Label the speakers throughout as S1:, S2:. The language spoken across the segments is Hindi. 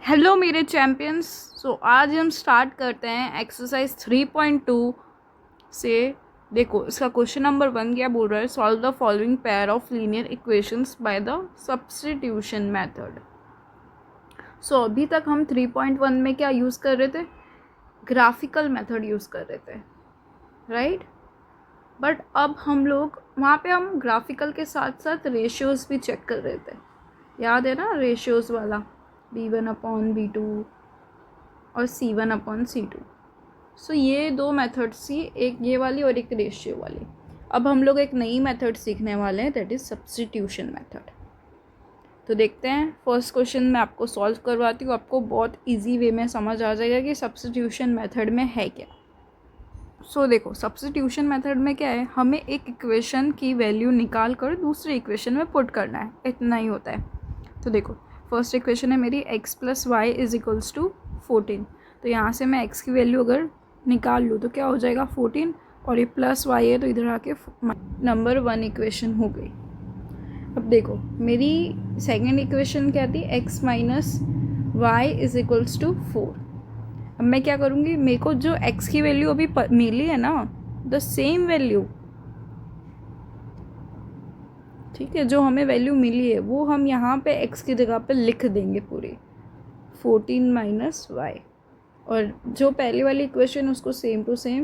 S1: हेलो मेरे चैम्पियंस। आज हम स्टार्ट करते हैं एक्सरसाइज 3.2 से। देखो इसका क्वेश्चन नंबर 1 क्या बोल रहा है, solve the following pair of linear equations by the substitution method. अभी तक हम 3.1 में क्या यूज़ कर रहे थे, ग्राफिकल मेथड यूज़ कर रहे थे, राइट। बट अब हम लोग वहाँ पे हम ग्राफिकल के साथ साथ रेशियोज़ भी चेक कर रहे थे, याद है ना, रेशियोज़ वाला B1/B2 और C1/C2। ये दो मेथड्स थी, एक ये वाली और एक रेशियो वाली। अब हम लोग एक नई मेथड सीखने वाले हैं, दैट इज़ सब्स्टिट्यूशन मेथड। तो देखते हैं, फर्स्ट क्वेश्चन मैं आपको सॉल्व करवाती हूँ, आपको बहुत इजी वे में समझ आ जाएगा कि सब्स्टिट्यूशन मेथड में है क्या। देखो सब्स्टिट्यूशन मेथड में क्या है, हमें एक इक्वेशन की वैल्यू निकाल कर दूसरे इक्वेशन में पुट करना है, इतना ही होता है। तो देखो फर्स्ट इक्वेशन है मेरी x + y = 14। तो यहाँ से मैं x की वैल्यू अगर निकाल लूँ तो क्या हो जाएगा 14, और ये प्लस y है तो इधर आके नंबर 1 इक्वेशन हो गई। अब देखो मेरी सेकेंड इक्वेशन क्या थी, x - y = 4। अब मैं क्या करूँगी, मेरे को जो x की वैल्यू अभी मिली है ना, द सेम वैल्यू, ठीक है, जो हमें वैल्यू मिली है वो हम यहाँ पे x की जगह पे लिख देंगे पूरी, 14 - y। और जो पहले वाली इक्वेशन उसको same to same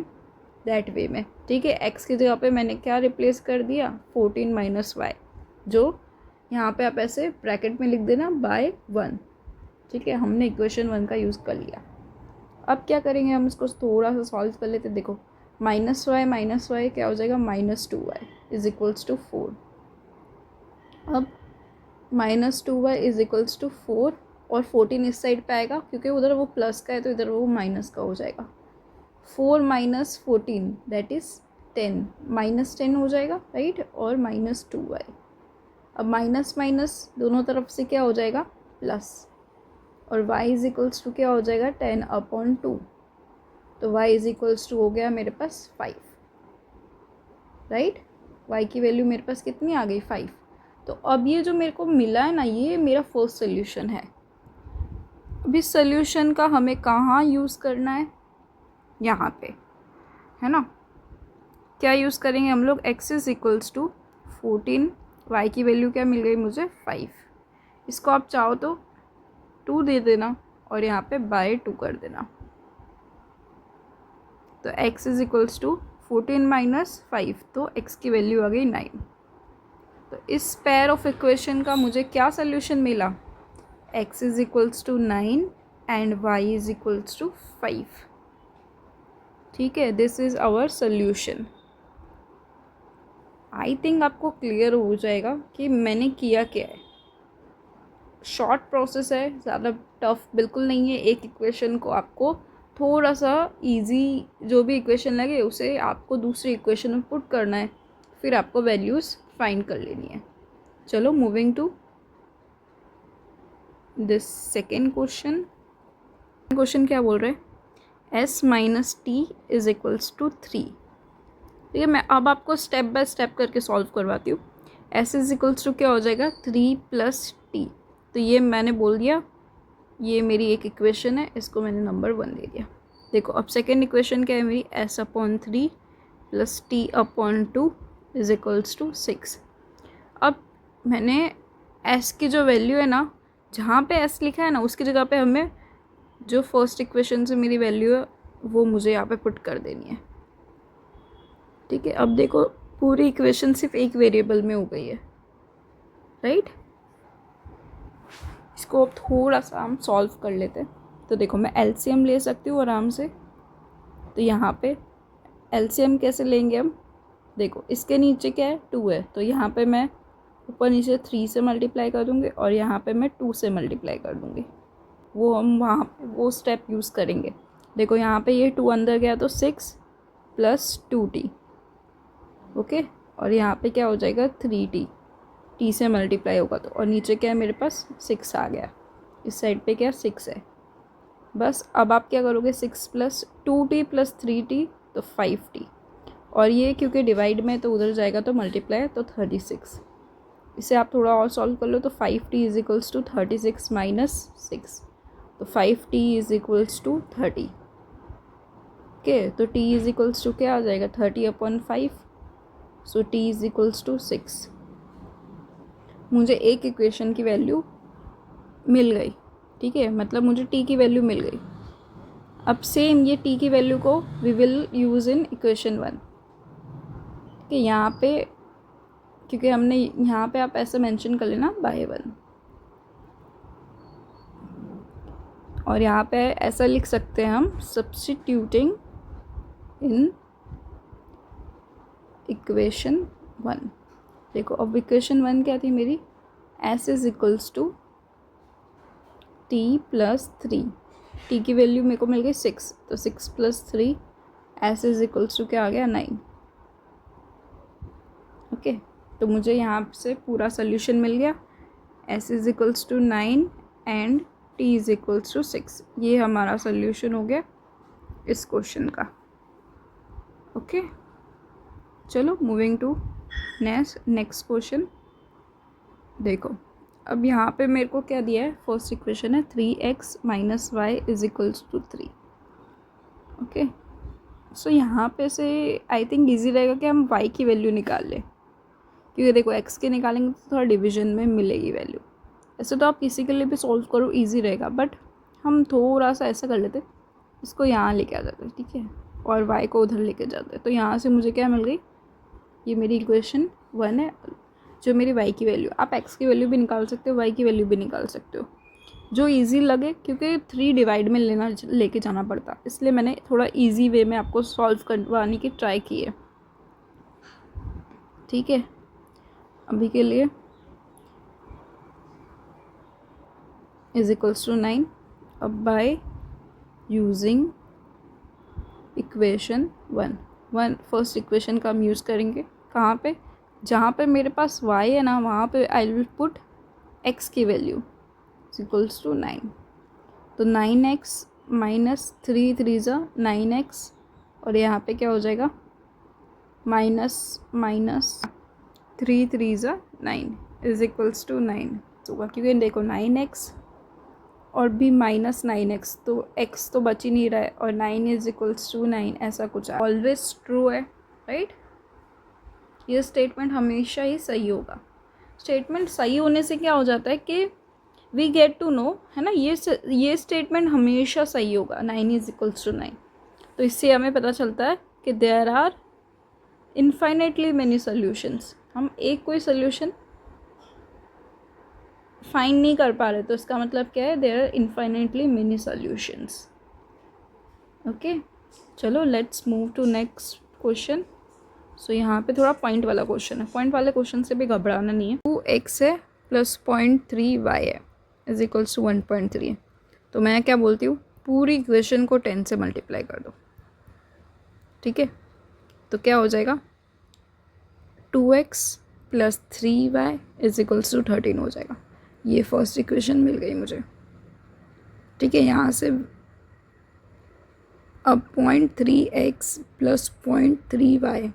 S1: that way में, ठीक है। x की जगह पे मैंने क्या रिप्लेस कर दिया, 14 - y, जो यहाँ पे आप ऐसे ब्रैकेट में लिख देना बाय 1, ठीक है। हमने इक्वेशन 1 का यूज़ कर लिया। अब क्या करेंगे, हम इसको थोड़ा सा सॉल्व कर लेते। देखो -y क्या हो जाएगा, -2y = 4। अब -2y = 4 और 14 इस साइड पे आएगा क्योंकि उधर वो प्लस का है तो इधर वो माइनस का हो जाएगा। 4 - 14 दैट इज़ 10, -10 हो जाएगा, राइट। और -2y, अब माइनस माइनस दोनों तरफ से क्या हो जाएगा, प्लस, और y = क्या हो जाएगा, 10/2। तो y = हो गया मेरे पास 5, राइट। y की वैल्यू मेरे पास कितनी आ गई, 5। तो अब ये जो मेरे को मिला है ना, ये मेरा फर्स्ट सोल्यूशन है। अब इस सोल्यूशन का हमें कहाँ यूज़ करना है, यहाँ पे, है ना। क्या यूज़ करेंगे हम लोग, x = 14, y की वैल्यू क्या मिल गई मुझे, 5। इसको आप चाहो तो 2 दे देना और यहाँ पे बाय 2 कर देना। तो x = 14 - 5, तो x की वैल्यू आ गई 9। तो इस पेयर ऑफ इक्वेशन का मुझे क्या सोल्यूशन मिला, x = 9 एंड y = 5, ठीक है। This is our solution. I think आपको क्लियर हो जाएगा कि मैंने किया क्या है। शॉर्ट प्रोसेस है, ज़्यादा टफ बिल्कुल नहीं है। एक इक्वेशन को आपको थोड़ा सा इजी, जो भी इक्वेशन लगे उसे आपको दूसरी इक्वेशन में पुट करना है, फिर आपको वैल्यूज़ फाइंड कर लेनी है। चलो moving to this second question. Question क्या बोल रहे हैं, s - t = 3। ठीक है, मैं अब आपको स्टेप बाय स्टेप करके सॉल्व करवाती हूँ। s = क्या हो जाएगा, 3 + t। तो ये मैंने बोल दिया, ये मेरी एक इक्वेशन है, इसको मैंने नंबर 1 दे दिया। देखो अब सेकेंड इक्वेशन क्या है मेरी, s/3 + t/2 = 6। अब मैंने s की जो वैल्यू है ना, जहाँ पे s लिखा है ना उसकी जगह पे हमें जो फर्स्ट इक्वेशन से मेरी वैल्यू है वो मुझे यहाँ पे पुट कर देनी है, ठीक है। अब देखो पूरी इक्वेशन सिर्फ एक वेरिएबल में हो गई है, राइट। इसको अब थोड़ा सा हम सॉल्व कर लेते हैं। तो देखो मैं एलसीएम ले सकती हूँ आराम से। तो यहाँ पे एलसीएम कैसे लेंगे हम, देखो इसके नीचे क्या है, 2 है, तो यहाँ पे मैं ऊपर नीचे 3 से मल्टीप्लाई कर दूँगी और यहाँ पे मैं 2 से मल्टीप्लाई कर दूँगी। वो हम वहाँ पे वो स्टेप यूज़ करेंगे। देखो यहाँ पे ये 2 अंदर गया तो 6 + 2t, ओके। और यहाँ पे क्या हो जाएगा, 3t, t से मल्टीप्लाई होगा तो, और नीचे क्या है मेरे पास 6 आ गया, इस साइड पे क्या 6 है। बस अब आप क्या करोगे, 6 + 2t + 3t तो 5t, और ये क्योंकि डिवाइड में तो उधर जाएगा तो मल्टीप्लाई, तो 36। इसे आप थोड़ा और सॉल्व कर लो तो 5t = 36 - 6, तो 5t is equals to 30। Okay, तो t इज़ इक्वल्स टू क्या आ जाएगा 30/5, so t is equals to 6। मुझे एक इक्वेशन की वैल्यू मिल गई, ठीक है, मतलब मुझे t की वैल्यू मिल गई। अब सेम ये t की वैल्यू को we will use in equation 1 कि यहाँ पे, क्योंकि हमने यहाँ पे आप ऐसे मेंशन कर लेना बाय 1, और यहाँ पे ऐसा लिख सकते हैं हम सब्स्टिट्यूटिंग इन इक्वेशन 1। देखो अब इक्वेशन 1 क्या थी मेरी, s is equals to t plus 3, t की वैल्यू मेरे को मिल गई 6, तो 6 plus 3 s is equals to क्या आ गया 9। ओके, तो मुझे यहाँ से पूरा सोल्यूशन मिल गया, s is equals to 9 and t is equals to 6। ये हमारा सोल्यूशन हो गया इस क्वेश्चन का। ओके, चलो मूविंग टू नेक्स्ट क्वेश्चन। देखो अब यहाँ पे मेरे को क्या दिया है, फर्स्ट इक्वेशन है 3x minus Y is equals to 3। Okay, so यहाँ पे से आई थिंक ईजी रहेगा कि हम y की वैल्यू निकाल लें, क्योंकि देखो x के निकालेंगे तो थोड़ा डिवीजन में मिलेगी वैल्यू। ऐसे तो आप किसी के लिए भी सॉल्व करो ईजी रहेगा, बट हम थोड़ा सा ऐसा कर लेते, इसको यहाँ लेके आ जाते, ठीक है, और y को उधर लेके जाते। तो यहाँ से मुझे क्या मिल गई, ये मेरी इक्वेशन 1 है, जो मेरी y की वैल्यू, आप x की वैल्यू भी निकाल सकते हो, y की वैल्यू भी निकाल सकते हो, जो इजी लगे, क्योंकि 3 डिवाइड में लेके जाना पड़ता, इसलिए मैंने थोड़ा इजी वे में आपको सॉल्व करवाने की ट्राई की है। ठीक है, अभी के लिए इज इक्वल्स टू 9। अब by using equation 1 first equation का हम यूज़ करेंगे कहाँ पे, जहाँ पे मेरे पास y है ना, वहाँ पे आई विल पुट x की वैल्यू इज इक्वल्स टू 9। तो 9x माइनस 3 3 ज़ा 9x, और यहाँ पे क्या हो जाएगा माइनस 3 3 ज़ा 9 इज इक्वल्स टू 9 होगा, क्योंकि देखो 9x और भी माइनस 9x, तो x तो बच ही नहीं रहा है, और 9 इज इक्वल्स टू 9, ऐसा कुछ है, ऑलवेज ट्रू है, राइट। ये स्टेटमेंट हमेशा ही सही होगा। स्टेटमेंट सही होने से क्या हो जाता है कि वी गेट टू नो, है ना, ये स्टेटमेंट हमेशा सही होगा, 9 इज इक्वल्स टू 9। तो इससे हमें पता चलता है कि there are infinitely many solutions. हम एक कोई सोल्यूशन फाइंड नहीं कर पा रहे, तो इसका मतलब क्या है, there are infinitely many solutions. Okay, चलो let's move to next question. So यहाँ पे थोड़ा पॉइंट वाला क्वेश्चन है, पॉइंट वाले क्वेश्चन से भी घबराना नहीं है। 2x है प्लस 0.3y है इज इक्वल्स टू 1.3 है। तो मैं क्या बोलती हूँ, पूरी इक्वेशन को 10 से मल्टीप्लाई कर दो, ठीक है। तो क्या हो जाएगा 2x plus 3y is equals to 13 हो जाएगा। ये फर्स्ट इक्वेशन मिल गई मुझे, ठीक है। यहाँ से अब 0.3x plus 0.3y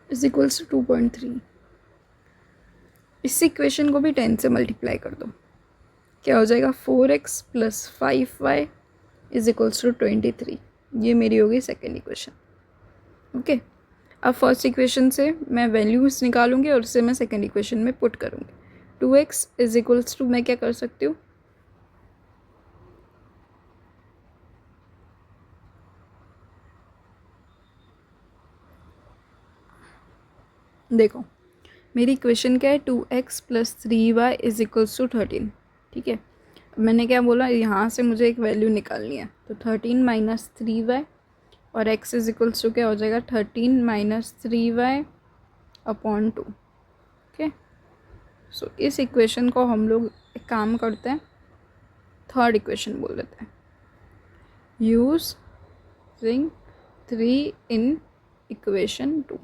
S1: is equals to 2.3। इस इक्वेशन को भी 10 से मल्टीप्लाई कर दो, क्या हो जाएगा 4x plus 5y is equals to 23। ये मेरी होगी सेकेंड इक्वेशन। ओके, अब फर्स्ट इक्वेशन से मैं वैल्यूज निकालूंगी और उससे मैं सेकेंड इक्वेशन में पुट करूँगी। 2x इज इक्वल्स टू, मैं क्या कर सकती हूँ, देखो मेरी इक्वेशन क्या है, 2x plus 3y is equals to 13, ठीक है। मैंने क्या बोला, यहाँ से मुझे एक वैल्यू निकालनी है, तो 13 माइनस 3y और x इज इक्वल्स टू क्या हो जाएगा 13 माइनस 3y अपॉन 2। ओके, सो इस इक्वेशन को हम लोग एक काम करते हैं, थर्ड इक्वेशन बोल देते हैं, यूजिंग 3 इन इक्वेशन 2।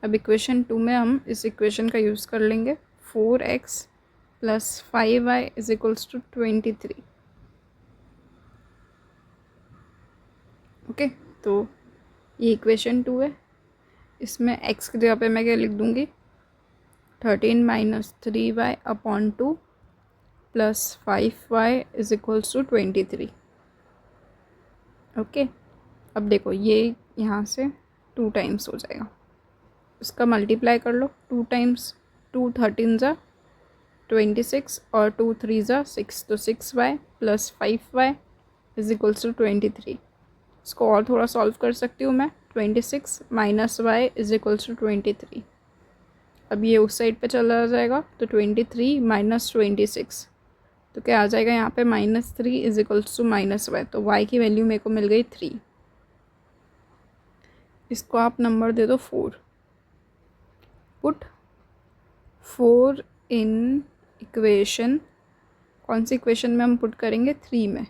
S1: अब इक्वेशन 2 में हम इस इक्वेशन का यूज़ कर लेंगे, 4x plus 5y is equals to 23। Okay, तो ये इक्वेशन 2 है, इसमें x की जगह पे मैं क्या लिख दूँगी 13 minus 3y upon 2 plus 5y is equals to 23। Okay, अब देखो ये यहाँ से 2 टाइम्स हो जाएगा, इसका मल्टीप्लाई कर लो। 2 टाइम्स 2 13 ज़ा 26 और 2 3 ज़ा 6, तो 6y plus 5y is equals to 23। इसको और थोड़ा सॉल्व कर सकती हूँ मैं। 26 minus Y is equals to 23। अब ये उस साइड पे चला जाएगा, तो 23 माइनस 26, तो क्या आ जाएगा यहाँ पे -3 is equals to minus y. तो वाई की वैल्यू मेरे को मिल गई 3। इसको आप नंबर दे दो 4। पुट 4 इन इक्वेशन, कौन सी इक्वेशन में हम पुट करेंगे? 3 में।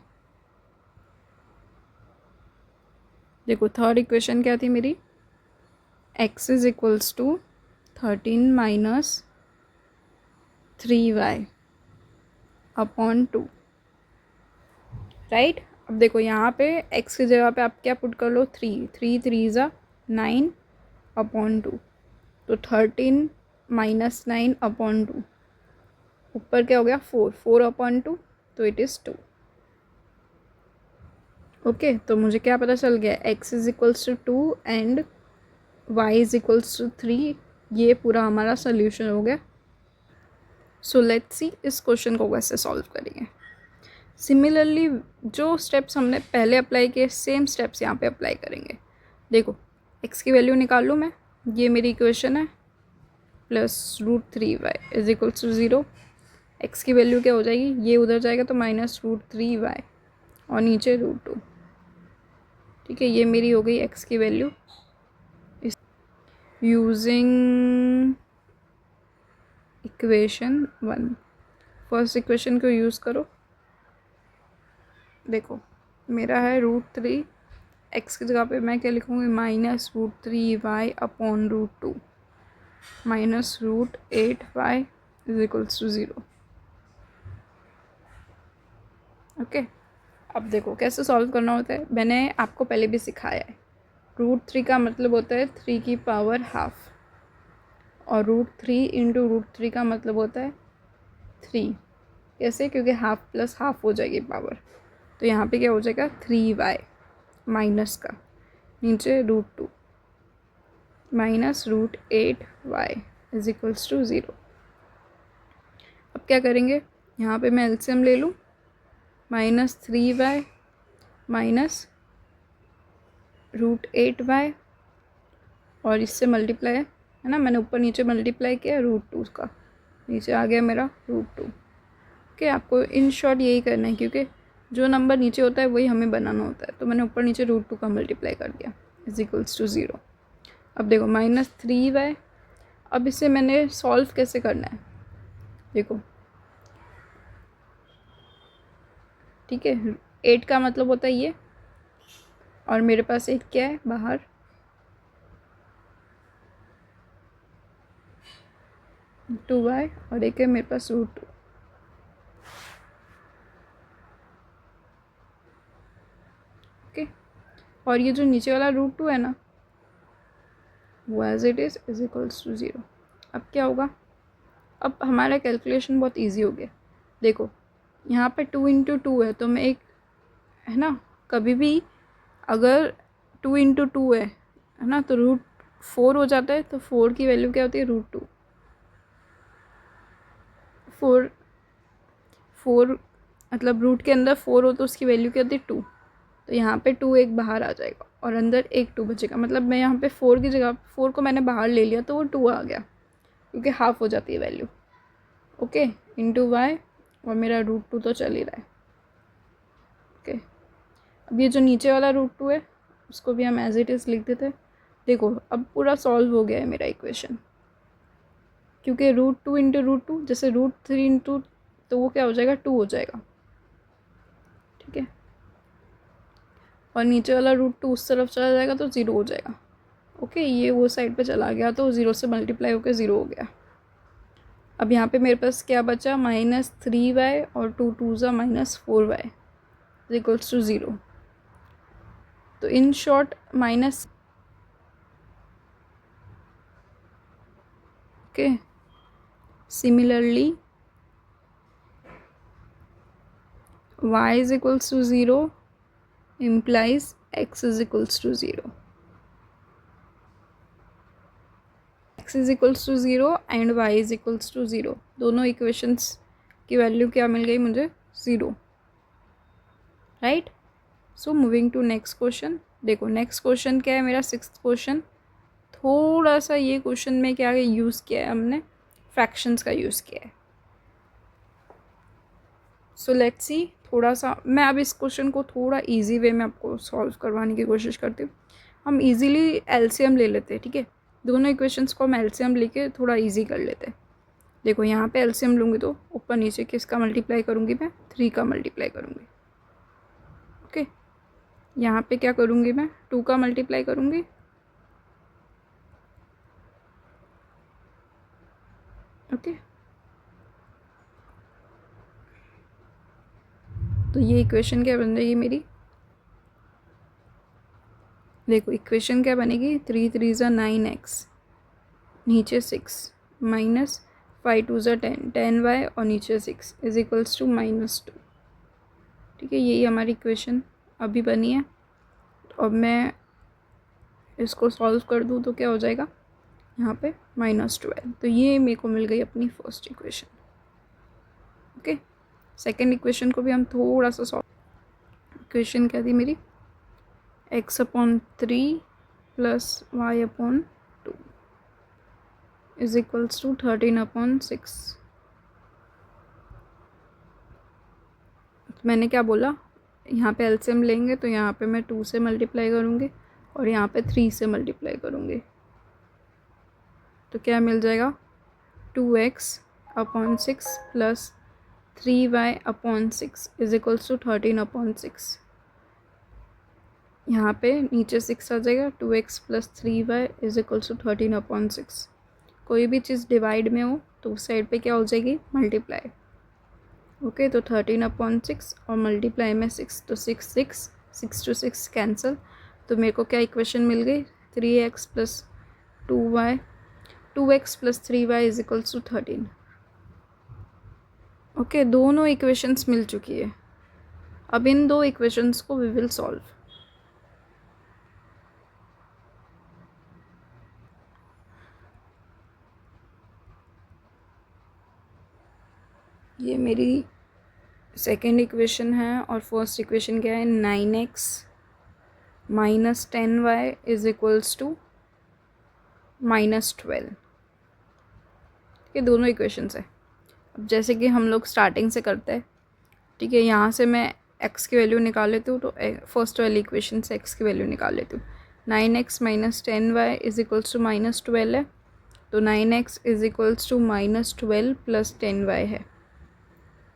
S1: देखो थर्ड इक्वेशन क्या थी मेरी? x is equals to 13 minus 3y upon 2, right. अब देखो यहाँ पे x की जगह पे आप क्या पुट कर लो? 3 3 3 ज़ा 9 अपॉन 2, तो 13 माइनस 9 अपॉन 2, ऊपर क्या हो गया? 4 4 अपॉन 2, तो इट इज़ 2। ओके, तो मुझे क्या पता चल गया? x is equals to 2 and y is equals to 3। ये पूरा हमारा सोल्यूशन हो गया। सो लेट्स सी इस क्वेश्चन को कैसे सॉल्व करेंगे। सिमिलरली जो स्टेप्स हमने पहले अप्लाई किए, सेम स्टेप्स यहाँ पे अप्लाई करेंगे। देखो x की वैल्यू निकाल लूँ मैं, ये मेरी इक्वेशन है, plus √3y is equals to 0। x की वैल्यू क्या हो जाएगी? ये उधर जाएगा तो -√3y और नीचे √2। ठीक है, ये मेरी हो गई x की value. Using equation 1, first equation को यूज़ करो। देखो मेरा है √3, x की जगह पे मैं क्या लिखूँगी? -√3y upon √2 minus √8y is equals to 0। Okay, अब देखो कैसे सॉल्व करना होता है, मैंने आपको पहले भी सिखाया है। √3 का मतलब होता है 3 की पावर हाफ, और √3 इंटू √3 का मतलब होता है 3। कैसे? क्योंकि हाफ प्लस हाफ हो जाएगी पावर, तो यहाँ पे क्या हो जाएगा? 3y माइनस का नीचे √2 minus √8y is equals to 0। अब क्या करेंगे? यहाँ पे मैं एलसीएम ले लूँ, -3y माइनस √8y और इससे मल्टीप्लाई है ना, मैंने ऊपर नीचे मल्टीप्लाई किया √2 का, नीचे आ गया मेरा √2। ओके, आपको इन शॉर्ट यही करना है, क्योंकि जो नंबर नीचे होता है वही हमें बनाना होता है। तो मैंने ऊपर नीचे √2 का मल्टीप्लाई कर दिया इज इक्वल्स टू 0। अब देखो -3y, अब इसे मैंने सॉल्व कैसे करना है? देखो ठीक है, 8 का मतलब होता है ये, और मेरे पास एक क्या है बाहर? √2y, और एक है मेरे पास √2। ओके, और ये जो नीचे वाला √2 है ना, वो as it is equals to 0। अब क्या होगा? अब हमारा कैलकुलेशन बहुत इजी हो गया। देखो यहाँ पे 2 इंटू 2 है, तो मैं एक, है ना, कभी भी अगर 2 इंटू 2 है ना, तो √4 हो जाता है, तो 4 की वैल्यू क्या होती है? √2। 4 4 मतलब रूट के अंदर 4 हो तो उसकी वैल्यू क्या होती है? 2। तो यहाँ पे 2 एक बाहर आ जाएगा और अंदर एक 2 बचेगा, मतलब मैं यहाँ पे 4 की जगह 4 को मैंने बाहर ले लिया तो वो 2 आ गया, क्योंकि हाफ हो जाती है वैल्यू। ओके, इंटू वाई, और मेरा √2 तो चल ही रहा है। ओके, अब ये जो नीचे वाला √2 है उसको भी हम एज इट इज़ लिख देते हैं। देखो अब पूरा सॉल्व हो गया है मेरा इक्वेशन, क्योंकि √2 इंटू √2, जैसे √3 इंटू, तो वो क्या हो जाएगा? 2 हो जाएगा। ठीक है, और नीचे वाला √2 उस तरफ चला जाएगा तो 0 हो जाएगा। ओके, ये वो साइड पे चला गया तो 0 से मल्टीप्लाई होकर 0 हो गया। अब यहाँ पे मेरे पास क्या बचा? -3y और 2 2 ज़ा -4y इक्वल्स टू 0। तो in short minus, okay, similarly y is equals to 0 implies x is equals to 0. x is equals to 0 and y is equals to 0. दोनों इक्वेशंस की वैल्यू क्या मिल गई मुझे? 0. Right. So moving to next question. देखो नेक्स्ट क्वेश्चन क्या है मेरा? 6th question. थोड़ा सा ये क्वेश्चन में क्या यूज़ किया है हमने? फ्रैक्शंस का यूज़ किया है. So let's see. थोड़ा सा मैं अब इस क्वेश्चन को थोड़ा इजी वे में आपको सॉल्व करवाने की कोशिश करती हूँ. हम इजीली एलसीएम ले लेते हैं. ठीक है, दोनों इक्वेशंस को हम एलसीएम लेके थोड़ा इजी कर लेते हैं. देखो यहाँ पे एलसीएम लूँगी तो ऊपर नीचे किसका मल्टीप्लाई करूँगी मैं? 3 का मल्टीप्लाई करूँगी. ओके, यहाँ पे क्या करूँगी मैं? 2 का मल्टीप्लाई करूँगी. ओके, तो ये इक्वेशन क्या बन जाएगी मेरी? देखो इक्वेशन क्या बनेगी? 3 3 ज़ा 9x, नीचे 6 माइनस 5 2 ज़ा 10 10y और नीचे 6 इज इक्वल्स टू -2. ठीक है, यही हमारी इक्वेशन अभी बनी है. अब मैं इसको सॉल्व कर दूँ तो क्या हो जाएगा यहाँ पे? -12. तो ये मेरे को मिल गई अपनी first equation. Okay, second equation को भी हम थोड़ा सा सॉल्व. इक्वेशन क्या थी मेरी? x/3 plus y/2 is equals to 13/6. मैंने क्या बोला? यहाँ पे एलसीएम लेंगे तो यहाँ पे मैं 2 से मल्टीप्लाई करूँगी और यहाँ पे 3 से मल्टीप्लाई करूँगी. तो क्या मिल जाएगा? 2x/6 plus 3y/6 is equals to 13/6. यहाँ पे नीचे 6 आ जाएगा. 2x plus 3y is equals to 13/6. कोई भी चीज़ डिवाइड में हो तो उस साइड पे क्या हो जाएगी? मल्टीप्लाई. ओके, तो 13/6 और मल्टीप्लाई में 6, तो 6 to 6 कैंसिल. तो मेरे को क्या इक्वेशन मिल गई? 3x plus 2x plus 3y is equals to 13. Okay, दोनों इक्वेशंस मिल चुकी है. अब इन दो इक्वेशंस को वी विल सॉल्व. ये मेरी सेकेंड इक्वेशन है और फर्स्ट इक्वेशन क्या है? 9x minus 10y is equals to -12. ये दोनों इक्वेशंस है. अब जैसे कि हम लोग स्टार्टिंग से करते हैं. ठीक है, यहाँ से मैं x की वैल्यू निकाल लेती हूँ. तो फर्स्ट वाली इक्वेशन से x की वैल्यू निकाल लेती हूँ. 9x minus 10y is equals to -12 है. तो 9x is equals to -12 plus 10y है.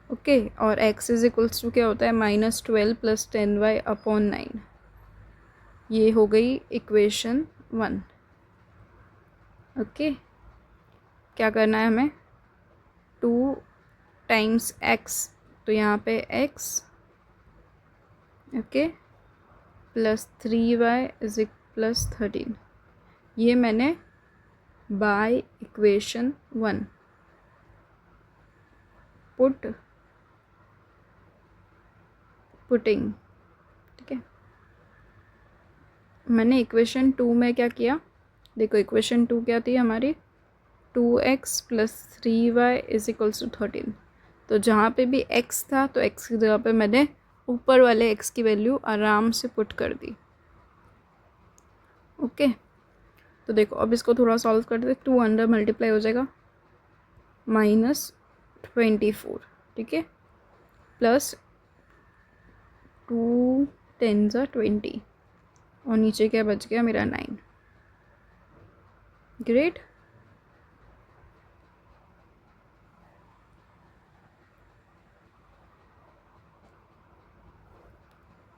S1: ओके, और x इज इक्वल्स टू क्या होता है? -12 प्लस 10y/9. ये हो गई इक्वेशन 1. ओके, क्या करना है हमें? 2 टाइम्स x, तो यहाँ पे x, okay, plus 3y is plus 13. ये मैंने बाय इक्वेशन 1 पुटिंग. ठीक है, मैंने इक्वेशन 2 में क्या किया? देखो इक्वेशन 2 क्या थी हमारी? 2x plus 3y is equals to 13. तो जहाँ पे भी x था तो x की जगह पे मैंने ऊपर वाले x की वैल्यू आराम से पुट कर दी. ओके, तो देखो अब इसको थोड़ा सॉल्व कर दे. 2 अंडर मल्टीप्लाई हो जाएगा -24. ठीक है, प्लस 2 10 × 20 और नीचे क्या बच गया मेरा? 9. ग्रेट.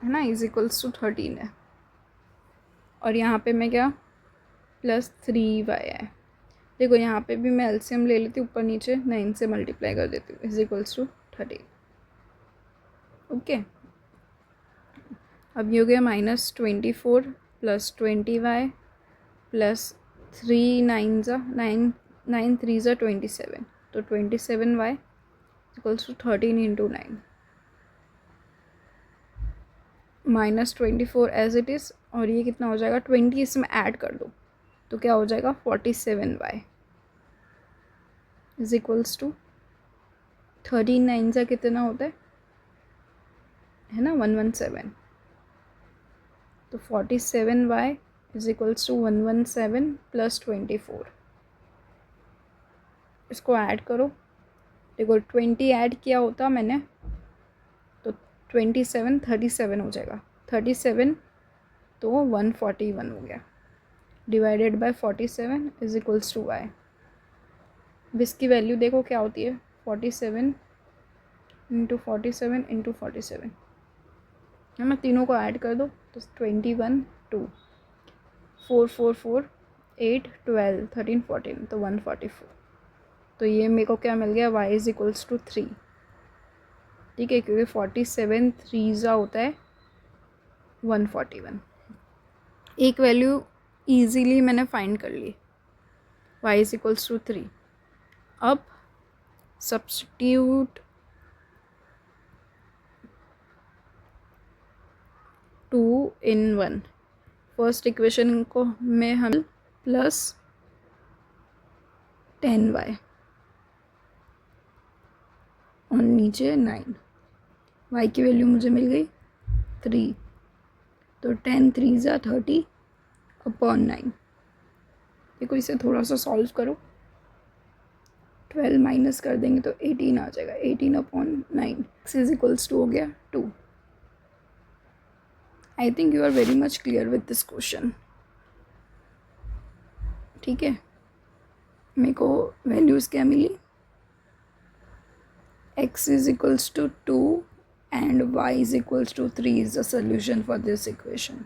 S1: है ना, इज इक्वल्स टू 13 है. और यहाँ पे मैं क्या? प्लस 3y है. देखो यहाँ पे भी मैं एलसीएम ले लेती हूँ. ऊपर नीचे 9 से मल्टीप्लाई कर देती हूँ. Is equals to 13. ओके, अब ये हो गया -24 प्लस 20y प्लस 3 9 ज़ा 9 3 ज़ा 27. तो 27y equals to 13 × 9. Minus 24 as it is, और ये कितना हो जाएगा 20 इसमें ऐड कर दो तो क्या हो जाएगा 47y इज इक्वल्स टू 39 से कितना होता है ना 117, तो 47y is equals to 117 plus 24। इसको ऐड करो, देखो 20 ऐड किया होता मैंने तो 27 37 हो जाएगा, 37 तो 141 हो गया, divided by 47 is equals to y. इसकी वैल्यू देखो क्या होती है 47 इंटू 47 इंटू 47 है ना, तीनों को ऐड कर दो तो 21 2 4 4 4 8 12 13 14 तो 144। तो ये मेरे को क्या मिल गया y इज इक्वल्स टू 3, ठीक है, क्योंकि 47 3 होता है 141। एक वैल्यू ईजीली मैंने फाइंड कर ली, y इज इक्वल्स टू 3। अब सब्स्टिट्यूट 2 in 1, फर्स्ट इक्वेशन को में हम प्लस 10y और नीचे 9, y की वैल्यू मुझे मिल गई 3, तो 10 3 ज़ा 30 अपॉन 9। देखो इसे थोड़ा सा सॉल्व करो, 12 माइनस कर देंगे तो 18 आ जाएगा, 18 upon 9 x is equals to हो गया 2। I think you are very much clear with this question, ठीक है। मेरे को वैल्यूज़ क्या मिली, x is equals to 2 and y is equals to 3 is the solution for this equation.